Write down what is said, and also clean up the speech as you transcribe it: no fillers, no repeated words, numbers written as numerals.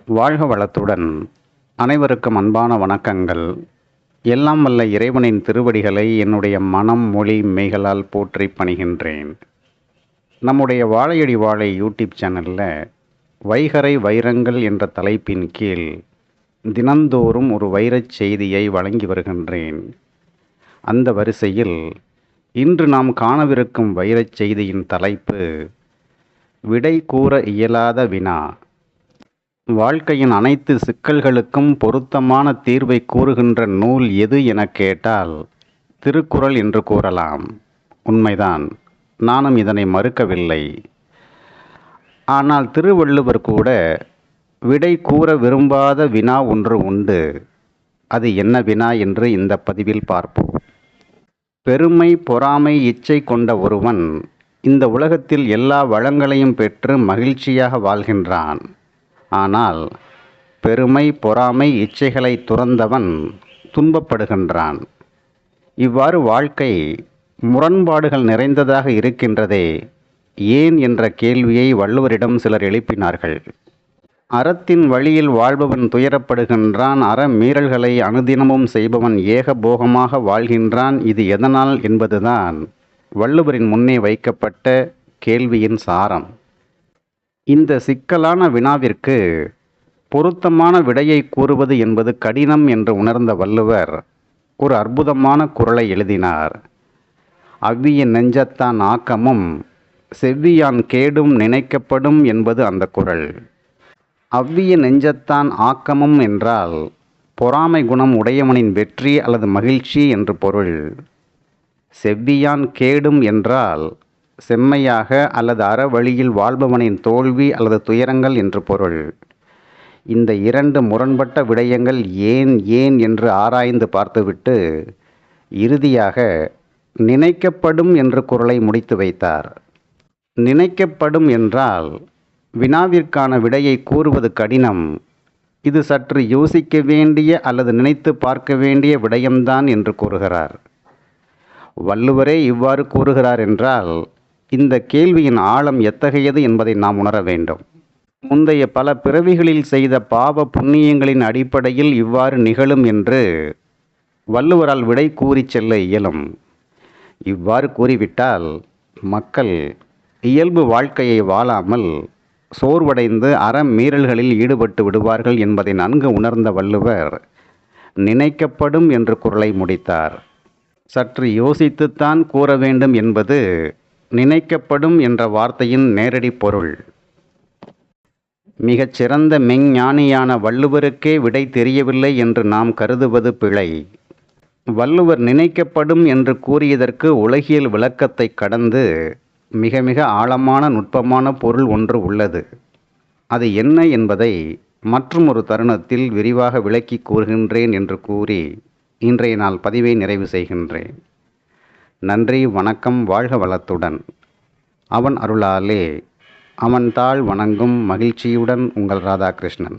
வாழ்க வளத்துடன். அனைவருக்கும் அன்பான வணக்கங்கள். எல்லாம் வல்ல இறைவனின் திருவடிகளை என்னுடைய மனம் மொழி மெய்களால் போற்றி பணிகின்றேன். நம்முடைய வாழையடி வாழை யூடியூப் சேனலில் வைகறை வைரங்கள் என்ற தலைப்பின் கீழ் தினந்தோறும் ஒரு வைரச் செய்தியை வழங்கி வருகின்றேன். அந்த வரிசையில் இன்று நாம் காணவிருக்கும் வைரச் செய்தியின் தலைப்பு விடை கூற இயலாத வினா. வாழ்க்கையின் அனைத்து சிக்கல்களுக்கும் பொருத்தமான தீர்வை கூறுகின்ற நூல் எது என கேட்டால் திருக்குறள் என்று கூறலாம். உண்மைதான், நானும் இதனை மறுக்கவில்லை. ஆனால் திருவள்ளுவர் கூட விடை கூற விரும்பாத வினா ஒன்று உண்டு. அது என்ன வினா என்று இந்த பதிவில் பார்ப்போம். பெருமை, பொறாமை, இச்சை கொண்ட ஒருவன் இந்த உலகத்தில் எல்லா வளங்களையும் பெற்று மகிழ்ச்சியாக வாழ்கின்றான். ஆனால் பெருமை, பொறாமை, இச்சைகளை துறந்தவன் துன்பப்படுகின்றான். இவ்வாறு வாழ்க்கை முரண்பாடுகள் நிறைந்ததாக இருக்கின்றதே, ஏன் என்ற கேள்வியை வள்ளுவரிடம் சிலர் எழுப்பினார்கள். அறத்தின் வழியில் வாழ்பவன் துயரப்படுகின்றான், அற மீறல்களை அனுதினமும் செய்பவன் ஏகபோகமாக வாழ்கின்றான். இது எதனால் என்பதுதான் வள்ளுவரின் முன்னே வைக்கப்பட்ட கேள்வியின் சாரம். இந்த சிக்கலான வினாவிற்கு பொருத்தமான விடையை கூறுவது என்பது கடினம் என்று உணர்ந்த வள்ளுவர் ஒரு அற்புதமான குறளை எழுதினார். அவ்விய நெஞ்சத்தான் ஆக்கமும் செவ்வியான் கேடும் நினைக்கப்படும் என்பது அந்த குறள். அவ்விய நெஞ்சத்தான் ஆக்கமும் என்றால் பொறாமை குணம் உடையவனின் வெற்றி அல்லது மகிழ்ச்சி என்று பொருள். செவ்வியான் கேடும் என்றால் செம்மையாக அல்லது அறவழியில் வாழ்பவனின் தோல்வி அல்லது துயரங்கள் என்று பொருள். இந்த இரண்டு முரண்பட்ட விடயங்கள் ஏன் என்று ஆராய்ந்து பார்த்துவிட்டு இறுதியாக நினைக்கப்படும் என்று குறளை முடித்து வைத்தார். நினைக்கப்படும் என்றால் வினாவிற்கான விடையை கூறுவது கடினம், இது சற்று யோசிக்க வேண்டிய அல்லது நினைத்து பார்க்க வேண்டிய விடயம்தான் என்று கூறுகிறார். வள்ளுவரே இவ்வாறு கூறுகிறார் என்றால் இந்த கேள்வியின் ஆழம் எத்தகையது என்பதை நாம் உணர வேண்டும். முந்தைய பல பிறவிகளில் செய்த பாவ புண்ணியங்களின் அடிப்படையில் இவ்வாறு நிகழும் என்று வள்ளுவரால் விடை கூறி செல்ல இயலும். இவ்வாறு கூறிவிட்டால் மக்கள் இயல்பு வாழ்க்கையை வாழாமல் சோர்வடைந்து அறமீறல்களில் ஈடுபட்டு விடுவார்கள் என்பதை நன்கு உணர்ந்த வள்ளுவர் நினைக்கப்படும் என்று குறளை முடித்தார். சற்று யோசித்துத்தான் கூற வேண்டும் என்பது நினைக்கப்படும் என்ற வார்த்தையின் நேரடி பொருள். மிகச்சிறந்த மெஞ்ஞானியான வள்ளுவருக்கே விடை தெரியவில்லை என்று நாம் கருதுவது பிழை. வள்ளுவர் நினைக்கப்படும் என்று கூறியதற்கு உலகியல் விளக்கத்தை கடந்து மிக மிக ஆழமான நுட்பமான பொருள் ஒன்று உள்ளது. அது என்ன என்பதை மற்றும் ஒரு தருணத்தில் விரிவாக விளக்கி கூறுகின்றேன் என்று கூறி இன்றைய நாள் பதிவை நிறைவு செய்கின்றேன். நன்றி, வணக்கம். வாழ்க வளத்துடன். அவன் அருளாலே அவன் தாள் வணங்கும் மகிழ்ச்சியுடன் உங்கள் ராதாகிருஷ்ணன்.